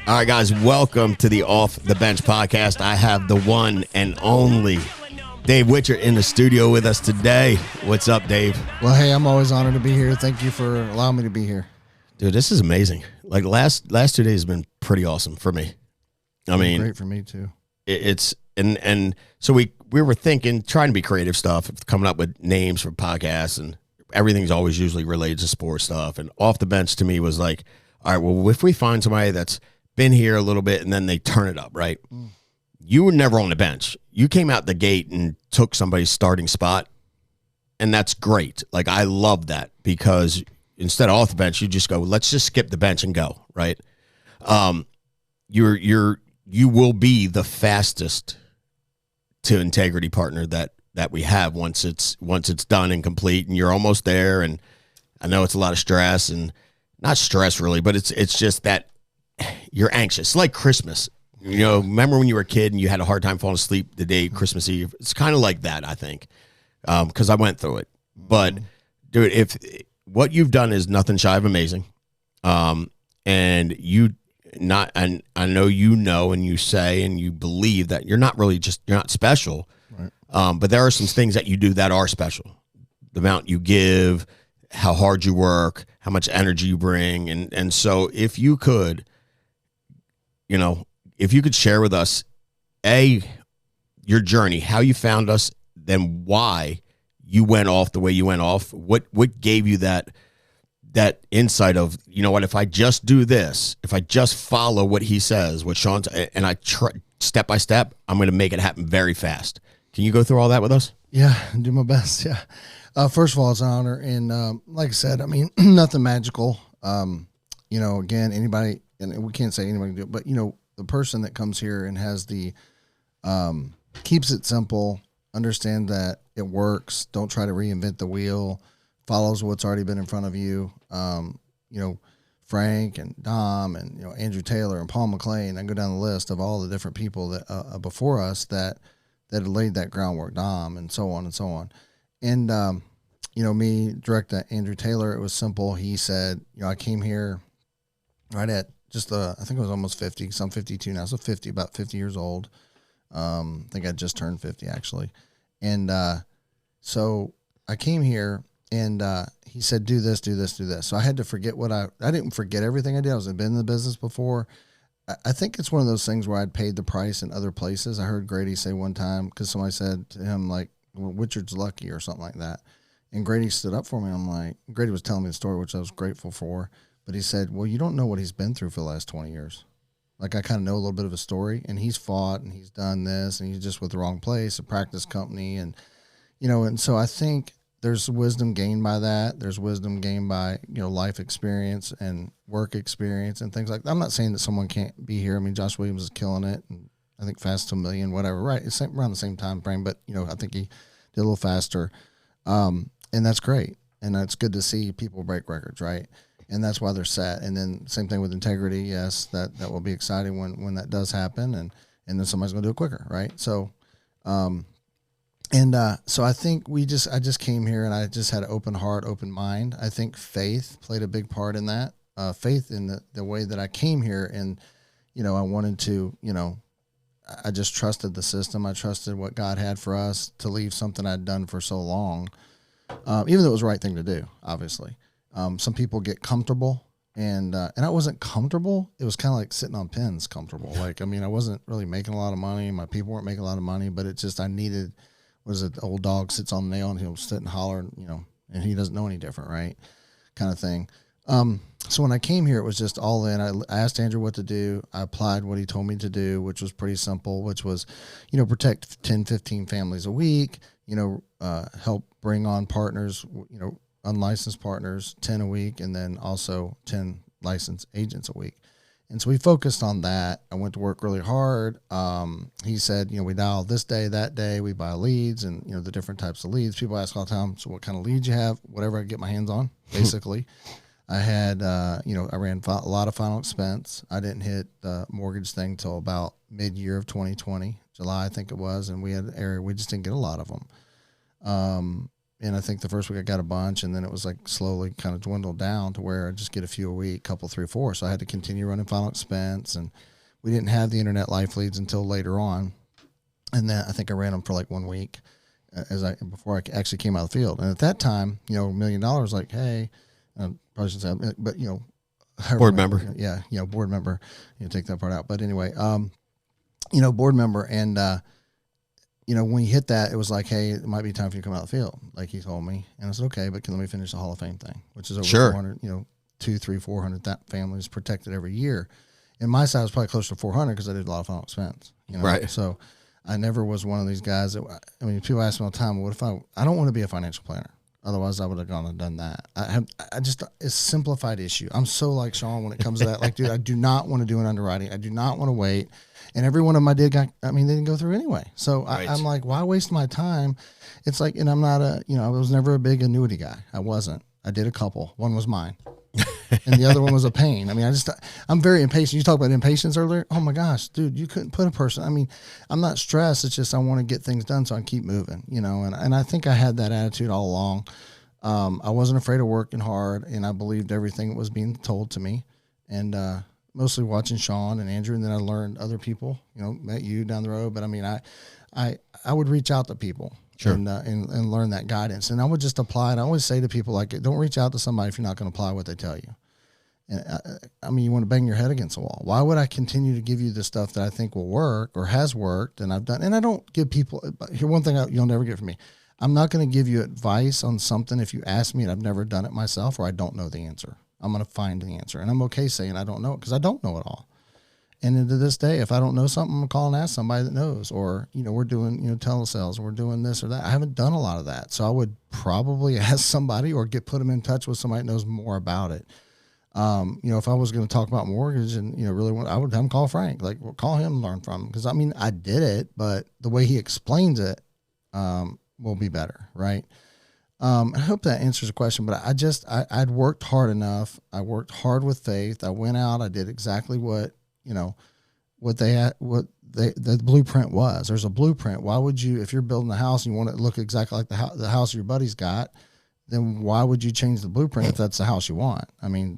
All right, guys, welcome to the Off the Bench podcast. I have the one and only Dave Wichard in the studio with us today. What's up, Dave? Well, hey, I'm always honored to be here. Thank you for allowing me to be here. Dude, this is amazing. Like last 2 days has been pretty awesome for me. I mean, great for me too. It's and so we were thinking, trying to be creative stuff, coming up with names for podcasts, and everything's always usually related to sports stuff. And Off the Bench to me was like, all right, well, if we find somebody that's been here a little bit and then they turn it up, right? You were never on the bench. You came out the gate and took somebody's starting spot, and that's great. Like, I love that, because instead of off the bench, you just go, let's just skip the bench and go, right? You will be the fastest to integrity partner that we have once it's done and complete, and you're almost there. And I know it's a lot of stress, and not stress really, but it's just that you're anxious. It's like Christmas. You know, remember when you were a kid and you had a hard time falling asleep the day Christmas Eve? It's kind of like that, I think, because I went through it. But, dude, if what you've done is nothing shy of amazing, and I know you know, and you say and you believe that you're not special, right? But there are some things that you do that are special. The amount you give, how hard you work, how much energy you bring, and so if you could, share with us, your journey, how you found us, then why you went off the way you went off, what gave you that insight of, you know what, if I just do this, if I just follow what he says, what Sean's, and I try step by step, I'm going to make it happen very fast. Can you go through all that with us? Yeah, do my best. Yeah. First of all, it's an honor. And like I said, I mean, nothing magical. Again, anybody, and we can't say anybody can do it, but, the person that comes here and has keeps it simple, understand that it works, don't try to reinvent the wheel, follows what's already been in front of you. Frank and Dom and, Andrew Taylor and Paul McLean. I go down the list of all the different people that before us that had laid that groundwork, Dom, and so on and so on. And, me, direct Andrew Taylor, it was simple. He said, I came here right at I think it was almost 50, because I'm 52 now, so about 50 years old. I think I just turned 50, actually. And so I came here, and he said, do this, do this, do this. So I had to forget I didn't forget everything I did. I was been in the business before. I think it's one of those things where I'd paid the price in other places. I heard Grady say one time, because somebody said to him, like, well, Wichard's lucky or something like that. And Grady stood up for me. I'm like, Grady was telling me the story, which I was grateful for. But he said, well, you don't know what he's been through for the last 20 years. Like, I kind of know a little bit of a story, and he's fought and he's done this, and he's just with the wrong place, a practice company. And, and so I think there's wisdom gained by that. There's wisdom gained by, life experience and work experience and things like that. I'm not saying that someone can't be here. I mean, Josh Williams is killing it, and I think Fast to a Million, whatever, right? It's around the same time frame, but, I think he did a little faster. And that's great. And it's good to see people break records, right? And that's why they're set. And then same thing with integrity. Yes, that will be exciting when that does happen, and then somebody's going to do it quicker, right? So, so I think I just came here, and I just had an open heart, open mind. I think faith played a big part in that. Faith in the way that I came here, and I wanted to, I just trusted the system. I trusted what God had for us to leave something I'd done for so long, even though it was the right thing to do, obviously. Some people get comfortable, and I wasn't comfortable. It was kind of like sitting on pins comfortable. Like, I mean, I wasn't really making a lot of money. My people weren't making a lot of money, but it just, I needed, the old dog sits on the nail and he'll sit and holler, and he doesn't know any different, right? Kind of thing. So when I came here, it was just all in. I asked Andrew what to do. I applied what he told me to do, which was pretty simple, which was, protect 10, 15 families a week, help bring on partners, unlicensed partners, 10 a week, and then also 10 licensed agents a week. And so we focused on that. I went to work really hard. He said, we dial this day, that day, we buy leads, and, the different types of leads. People ask all the time, so what kind of leads you have? Whatever I could get my hands on, basically. I had, I ran a lot of final expense. I didn't hit the mortgage thing till about mid-year of 2020, July, I think it was, and we had an area, we just didn't get a lot of them. And I think the first week I got a bunch, and then it was like slowly kind of dwindled down to where I just get a few a week, couple, 3 or 4. So I had to continue running final expense, and we didn't have the internet life leads until later on. And then I think I ran them for like 1 week before I actually came out of the field. And at that time, $1 million, like, hey, probably shouldn't say, but board member. Yeah. Board member, take that part out. But anyway, board member. And, when you hit that, it was like, hey, it might be time for you to come out of the field, like he told me. And I said, okay, but let me finish the Hall of Fame thing, which is over 400, 200, 300, 400 families protected every year. And my side was probably closer to 400 because I did a lot of final expense. Right. So I never was one of these guys that, people ask me all the time, what if I don't want to be a financial planner. Otherwise, I would have gone and done that. It's a simplified issue. I'm so like Sean when it comes to that. Like, dude, I do not want to do an underwriting. I do not want to wait. And every one of them I did they didn't go through anyway. So right. I'm like, why waste my time? It's like, and I'm not I was never a big annuity guy. I wasn't. I did a couple. One was mine. And the other one was a pain. I'm very impatient. You talked about impatience earlier. Oh my gosh, dude, you couldn't put a person. I'm not stressed. It's just I want to get things done, so I keep moving, and I think I had that attitude all along. I wasn't afraid of working hard, and I believed everything that was being told to me, and mostly watching Sean and Andrew, and then I learned other people, met you down the road. But I would reach out to people. Sure. And learn that guidance. And I would just apply it. I always say to people, like, don't reach out to somebody if you're not going to apply what they tell you. And you want to bang your head against the wall. Why would I continue to give you the stuff that I think will work or has worked and I've done? And I don't give people, here, one thing you'll never get from me. I'm not going to give you advice on something if you ask me and I've never done it myself or I don't know the answer. I'm going to find the answer. And I'm okay saying I don't know it because I don't know it all. And to this day, if I don't know something, I'm going to call and ask somebody that knows. Or, we're doing, telesales, we're doing this or that. I haven't done a lot of that. So I would probably ask somebody or put them in touch with somebody that knows more about it. If I was going to talk about mortgage and, really want, I would have him call Frank. Like, call him and learn from him. Because, I did it, but the way he explains it will be better, right? I hope that answers the question. But I'd worked hard enough. I worked hard with faith. I went out. I did exactly what the blueprint was. There's a blueprint. Why would you, if you're building a house and you want it to look exactly like the house your buddy's got, then why would you change the blueprint if that's the house you want?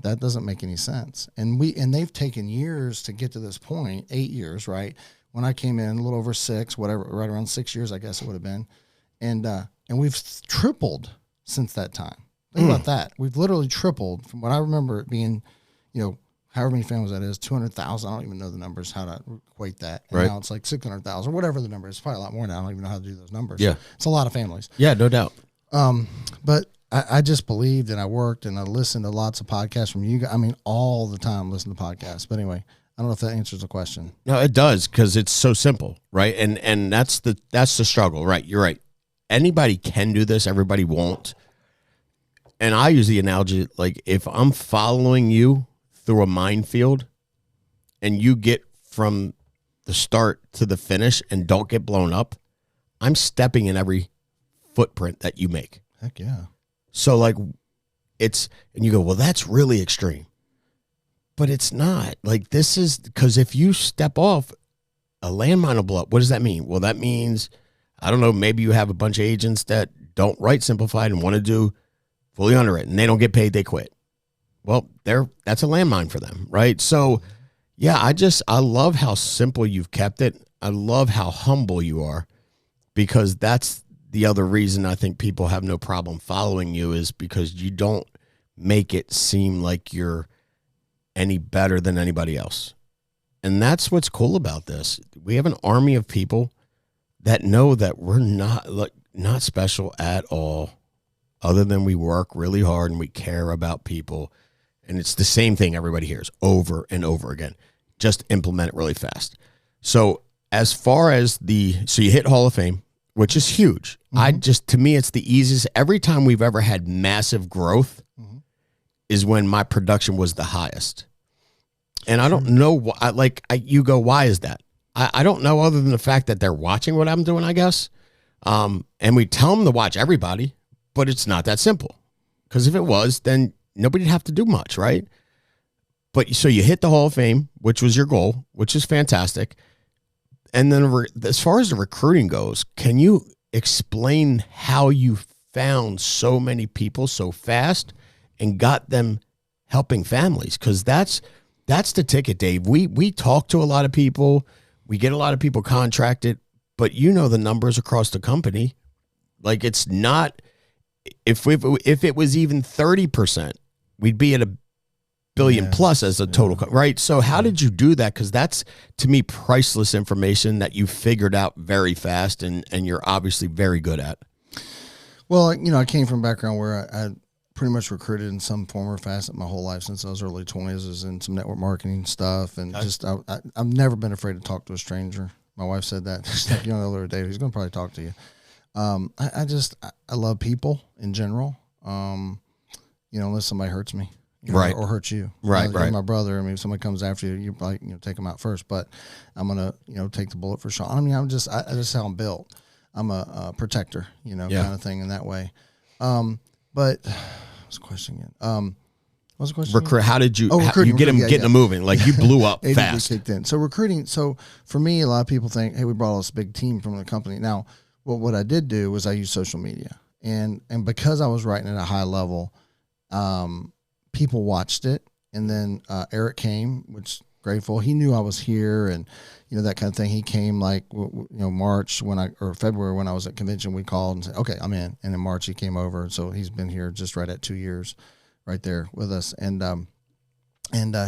That doesn't make any sense. And they've taken years to get to this point, 8 years, right? When I came in, a little over 6, whatever, right around 6 years, I guess it would have been. And we've tripled since that time. Think about that. We've literally tripled from what I remember it being, however many families that is, 200,000. I don't even know the numbers, how to equate that. And right. Now it's like 600,000 or whatever the number is. It's probably a lot more now. I don't even know how to do those numbers. Yeah. It's a lot of families. Yeah, no doubt. But I just believed and I worked and I listened to lots of podcasts from you guys. All the time listen to podcasts. But anyway, I don't know if that answers the question. No, it does because it's so simple, right? And that's the struggle, right? You're right. Anybody can do this. Everybody won't. And I use the analogy, like if I'm following you through a minefield and you get from the start to the finish and don't get blown up, I'm stepping in every footprint that you make. Heck yeah. So like and you go, well, that's really extreme, but it's not. Like this is, because if you step off, a landmine will blow up. What does that mean? Well, that means, I don't know, maybe you have a bunch of agents that don't write simplified and want to do fully underwritten. They don't get paid, they quit. Well, that's a landmine for them, right? So, yeah, I love how simple you've kept it. I love how humble you are, because that's the other reason I think people have no problem following you, is because you don't make it seem like you're any better than anybody else. And that's what's cool about this. We have an army of people that know that we're not special at all, other than we work really hard and we care about people. And it's the same thing everybody hears over and over again. Just implement it really fast. So as far as so you hit Hall of Fame, which is huge. Mm-hmm. To me, it's the easiest. Every time we've ever had massive growth is when my production was the highest. And I don't know why, you go, why is that? I don't know, other than the fact that they're watching what I'm doing, I guess. And we tell them to watch everybody, but it's not that simple. Because if it was, then nobody'd have to do much, right? But so you hit the Hall of Fame, which was your goal, which is fantastic. And then as far as the recruiting goes, can you explain how you found so many people so fast and got them helping families, because that's the ticket, Dave. We talk to a lot of people, we get a lot of people contracted, but you know the numbers across the company. Like, it's not, if it was even 30%, we'd be at $1 billion plus as a total, right? So how did you do that? Because that's, to me, priceless information that you figured out very fast, and you're obviously very good at. Well, I came from a background where I pretty much recruited in some form or facet my whole life since I was early 20s. I was in some network marketing stuff, and I've never been afraid to talk to a stranger. My wife said that. She's like, the other day, he's going to probably talk to you. I love people in general. Unless somebody hurts me. Right. Or hurt you. Right. My brother. I mean, if somebody comes after you, you probably take them out first. But I'm gonna take the bullet for Sean. I mean, I just how I'm built. I'm a protector, kind of thing in that way. But what's the question again? What's the question? How did you? Recruiting. You getting them moving? Like, you blew up fast. Kicked in. So recruiting. So for me, a lot of people think, hey, we brought this big team from the company. Now, what I did do was I used social media, and because I was writing at a high level, people watched it, and then Eric came, which grateful. He knew I was here, and that kind of thing. He came like March or February when I was at convention. We called and said, okay, I'm in. And in March he came over, so he's been here just right at 2 years, right there with us. And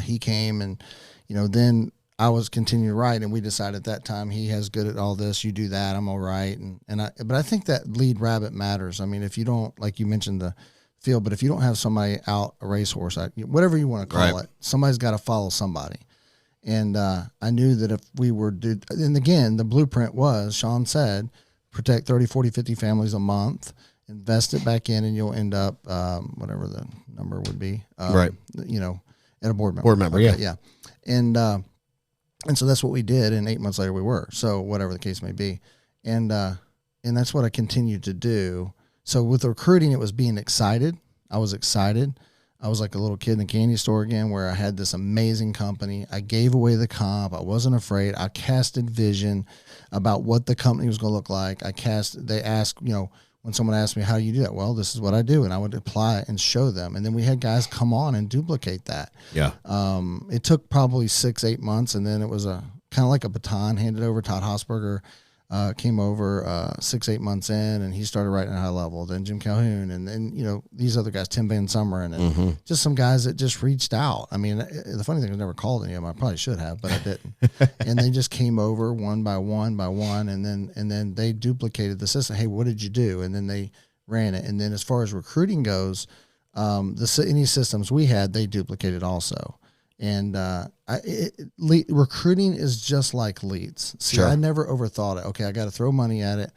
he came, and then I was continuing to write, and we decided at that time he has good at all this. You do that, I'm all right. But I think that lead rabbit matters. I mean, if you don't, like you mentioned the field, but if you don't have somebody out a racehorse, whatever you want to call it, somebody's got to follow somebody. And I knew that if we were and again, the blueprint was, Sean said, protect 30, 40, 50 families a month, invest it back in, and you'll end up, whatever the number would be, at a board member. Board member, yeah. And so that's what we did, and 8 months later we were. So whatever the case may be. And that's what I continued to do. So with the recruiting, it was being excited. I was excited. I was like a little kid in the candy store again, where I had this amazing company. I gave away the comp. I wasn't afraid. I casted vision about what the company was going to look like. They asked, when someone asked me, how do you do that? Well, this is what I do. And I would apply it and show them. And then we had guys come on and duplicate that. Yeah. It took probably 6-8 months. And then it was a kind of like a baton handed over. Todd Hosberger came over 6-8 months in, and he started writing at a high level. Then Jim Calhoun, and then these other guys, Tim Van Summeren, and just some guys that just reached out. I mean, the funny thing is, I never called any of them. I probably should have, but I didn't. And they just came over one by one, and then they duplicated the system. Hey, what did you do? And then they ran it. And then as far as recruiting goes, any systems we had, they duplicated also. And recruiting is just like leads. See, Sure. I never overthought it. Okay, I got to throw money at it.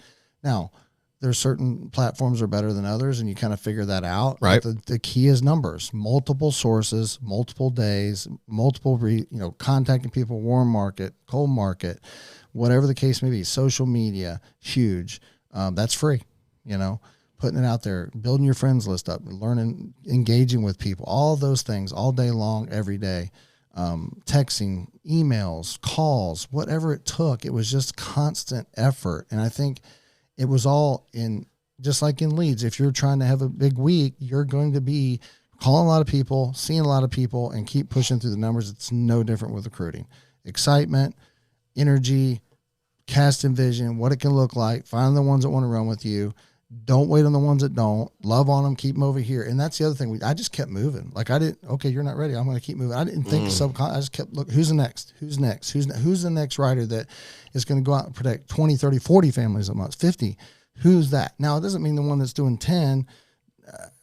Now, there's certain platforms are better than others, and you kind of figure that out. Right. But the key is numbers, multiple sources, multiple days, contacting people, warm market, cold market, whatever the case may be. Social media, huge. That's free. Putting it out there, building your friends list up, learning, engaging with people, all those things all day long, every day, texting, emails, calls, whatever it took. It was just constant effort. And I think it was all in, just like in leads, if you're trying to have a big week, you're going to be calling a lot of people, seeing a lot of people, and keep pushing through the numbers. It's no different with recruiting. Excitement, energy, casting vision, what it can look like, find the ones that want to run with you. Don't wait on the ones that don't. Love on them. Keep them over here. And that's the other thing. I just kept moving. Like, I didn't, okay, you're not ready, I'm going to keep moving. I didn't think I just kept looking. Who's the next? Who's the next writer that is going to go out and protect 20, 30, 40 families a month, 50? Who's that? Now, it doesn't mean the one that's doing 10.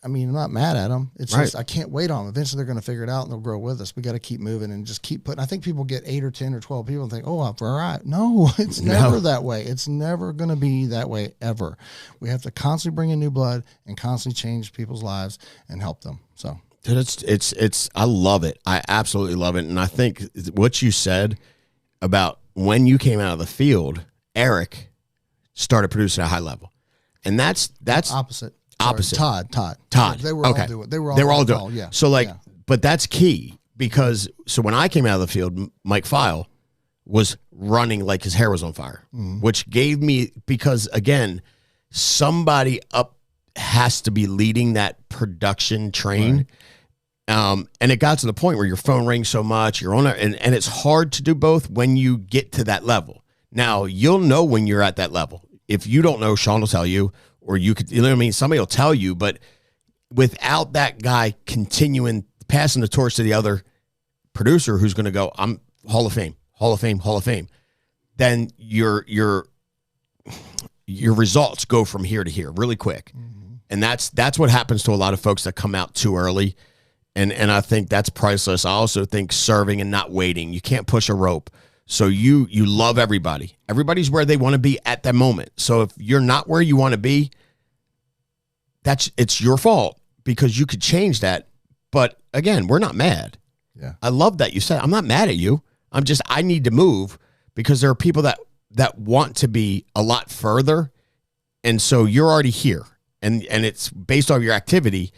I'm not mad at them. It's just, I can't wait on them. Eventually they're going to figure it out, and they'll grow with us. We got to keep moving and just keep putting. I think people get 8 or 10 or 12 people and think, oh, I'm all right. No, it's never that way. It's never going to be that way ever. We have to constantly bring in new blood and constantly change people's lives and help them. So, dude, it's I love it. I absolutely love it. And I think what you said about when you came out of the field, Eric started producing at a high level. And that's opposite. Todd. They were all doing it. They were all doing it. Yeah. So but that's key, because so when I came out of the field, Mike File was running like his hair was on fire, which gave me, because again, somebody up has to be leading that production train. Right. And it got to the point where your phone rings so much, you're on it, and it's hard to do both when you get to that level. Now, you'll know when you're at that level. If you don't know, Sean will tell you, or you could, you know what I mean? Somebody will tell you, but without that guy continuing, passing the torch to the other producer who's going to go, I'm Hall of Fame, Hall of Fame, Hall of Fame, then your results go from here to here really quick. Mm-hmm. And that's what happens to a lot of folks that come out too early. And I think that's priceless. I also think serving and not waiting. You can't push a rope. So you love everybody. Everybody's where they want to be at that moment. So if you're not where you want to be, it's your fault, because you could change that. But again, we're not mad. Yeah. I love that you said, I'm not mad at you. I need to move, because there are people that want to be a lot further. And so you're already here, and it's based on your activity.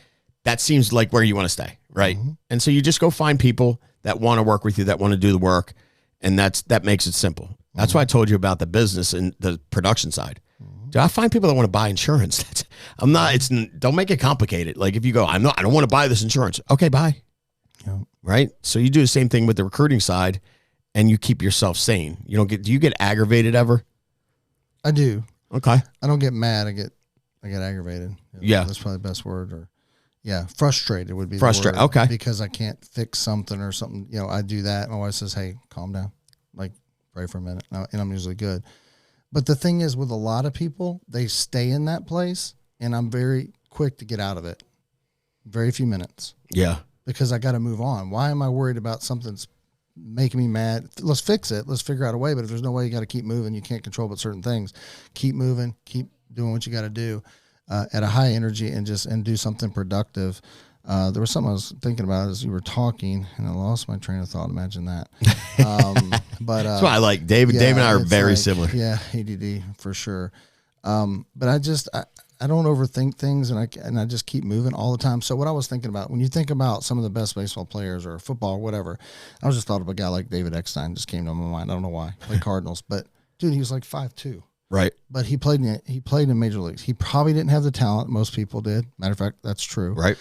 That seems like where you want to stay. Right. Mm-hmm. And so you just go find people that want to work with you, that want to do the work. And that makes it simple. That's why I told you about the business and the production side. Do I find people that want to buy insurance? Don't make it complicated. Like if you go, I don't want to buy this insurance. Okay, buy. Yeah. Right. So you do the same thing with the recruiting side, and you keep yourself sane. Do you get aggravated ever? I do. Okay. I don't get mad. I get aggravated. Yeah. That's probably the best word. Or yeah, frustrated would be frustrated. The word. Okay. Because I can't fix something or something. I do that. My wife says, hey, calm down. Like, pray for a minute. And I'm usually good. But the thing is, with a lot of people, they stay in that place, and I'm very quick to get out of it. Very few minutes. Yeah. Because I got to move on. Why am I worried about something that's making me mad? Let's fix it. Let's figure out a way. But if there's no way, you got to keep moving. You can't control but certain things. Keep moving. Keep doing what you got to do at a high energy, and do something productive. There was something I was thinking about as you were talking, and I lost my train of thought. Imagine that. But that's why I like David. Yeah, David and I are very similar. Yeah, ADD for sure. But I don't overthink things, and I just keep moving all the time. So what I was thinking about, when you think about some of the best baseball players or football, or whatever, I was just thought of a guy like David Eckstein. Just came to my mind. I don't know why. Like Cardinals, but dude, he was like 5'2". Right. But he played in major leagues. He probably didn't have the talent most people did. Matter of fact, that's true. Right.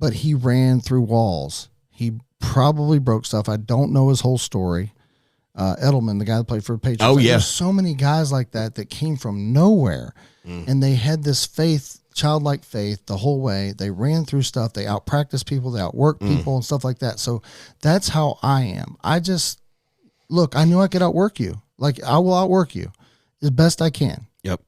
But he ran through walls. He probably broke stuff. I don't know his whole story. Edelman, the guy that played for the Patriots. Oh, yeah. There's so many guys like that came from nowhere. And they had this faith, childlike faith, the whole way. They ran through stuff. They out-practiced people. They outworked people and stuff like that. So that's how I am. I knew I could outwork you. Like, I will outwork you as best I can. Yep.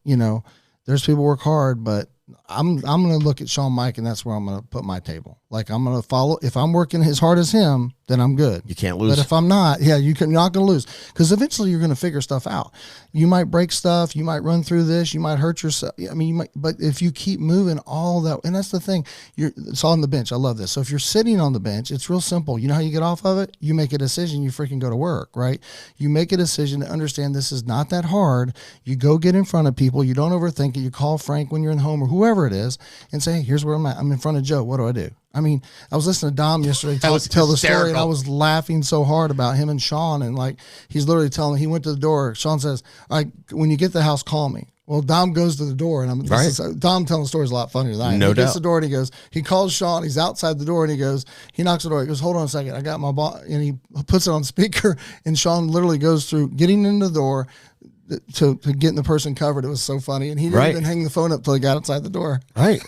There's people work hard, but I'm going to look at Sean Mike, and that's where I'm going to put my table. Like, I'm going to follow. If I'm working as hard as him, then I'm good. You can't lose. But if I'm not, you're not going to lose, because eventually you're going to figure stuff out. You might break stuff. You might run through this. You might hurt yourself. I mean, you might. But if you keep moving, all that, and that's the thing. It's on the bench. I love this. So if you're sitting on the bench, it's real simple. You know how you get off of it? You make a decision. You freaking go to work, right? You make a decision to understand this is not that hard. You go get in front of people. You don't overthink it. You call Frank when you're in home or whoever it is and say, hey, here's where I'm at. I'm in front of Joe. What do I do? I mean, I was listening to Dom yesterday tell the story, and I was laughing so hard about him and Sean. And like, he's literally telling me, he went to the door. Sean says, all right, when you get to the house, call me. Well, Dom goes to the door, and Dom telling the story is a lot funnier than I am. No doubt. He gets to the door, and he calls Sean. He's outside the door, and he knocks on the door. He goes, hold on a second. I got my boss, and he puts it on speaker, and Sean literally goes through getting into the door to getting the person covered. It was so funny. And he didn't even hang the phone up till he got outside the door. Right.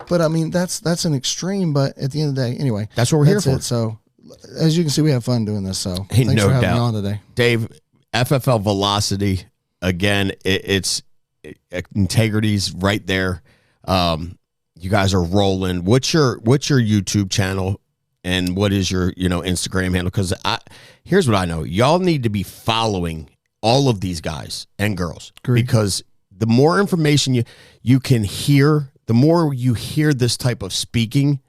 But I mean, that's an extreme, but at the end of the day, anyway. That's what we're here for. So as you can see, we have fun doing this. So hey, thanks no for having doubt. me on today. Dave, FFL Velocity, again, it's integrity's right there. You guys are rolling. What's your YouTube channel, and what is your Instagram handle? Because here's what I know. Y'all need to be following all of these guys and girls. Agreed. Because the more information you can hear, the more you hear this type of speaking,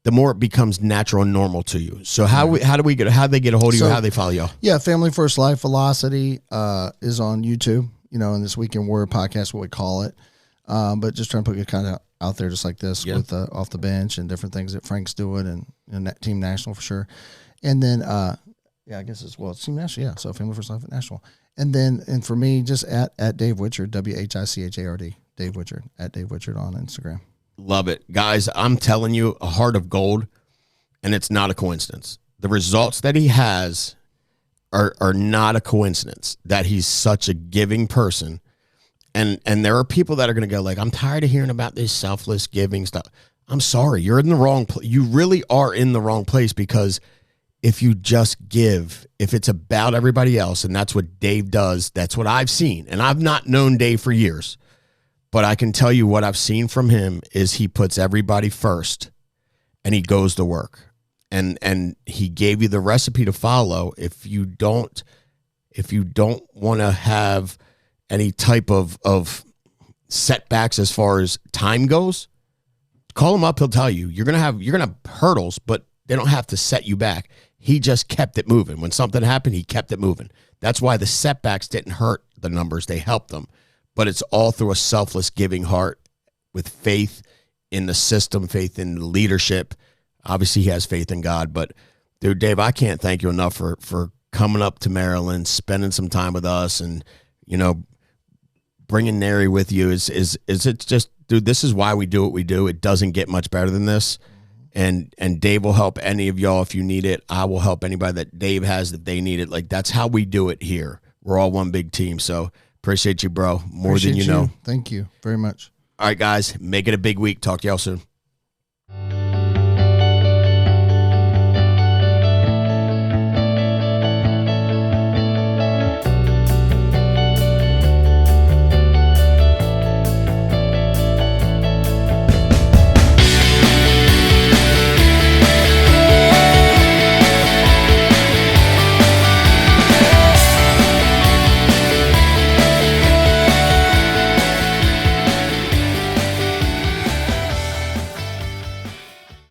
the more it becomes natural and normal to you. So how do they get a hold of you? How do they follow y'all? Yeah, Family First Life Velocity is on YouTube. And this Weekend Warrior podcast, what we call it. But just trying to put it kind of out there, just like this with off the bench and different things that Frank's doing, and that Team National for sure. And then I guess it's Team National. Yeah, so Family First Life at National. And for me, just at Dave Wichard, WHICHARD, Dave Wichard, at Dave Wichard on Instagram. Love it. Guys, I'm telling you, a heart of gold, and it's not a coincidence. The results that he has are not a coincidence, that he's such a giving person. And there are people that are going to go like, I'm tired of hearing about this selfless giving stuff. I'm sorry, you're in the wrong place. You really are in the wrong place, because if you just give, if it's about everybody else, and that's what Dave does, that's what I've seen. And I've not known Dave for years, but I can tell you what I've seen from him is he puts everybody first and he goes to work. And he gave you the recipe to follow. If you don't want to have any type of setbacks as far as time goes, call him up. He'll tell you you're gonna have hurdles, but they don't have to set you back. He just kept it moving. When something happened, he kept it moving. That's why the setbacks didn't hurt the numbers. They helped them. But it's all through a selfless giving heart with faith in the system, faith in the leadership. Obviously, he has faith in God. But, dude, Dave, I can't thank you enough for coming up to Maryland, spending some time with us, and, you know, bringing Neri with you. Is it just, dude, this is why we do what we do. It doesn't get much better than this. And Dave will help any of y'all if you need it. I will help anybody that Dave has that they need it. Like, that's how we do it here. We're all one big team. So appreciate you, bro. More than you know. Thank you very much. All right, guys, make it a big week. Talk to y'all soon.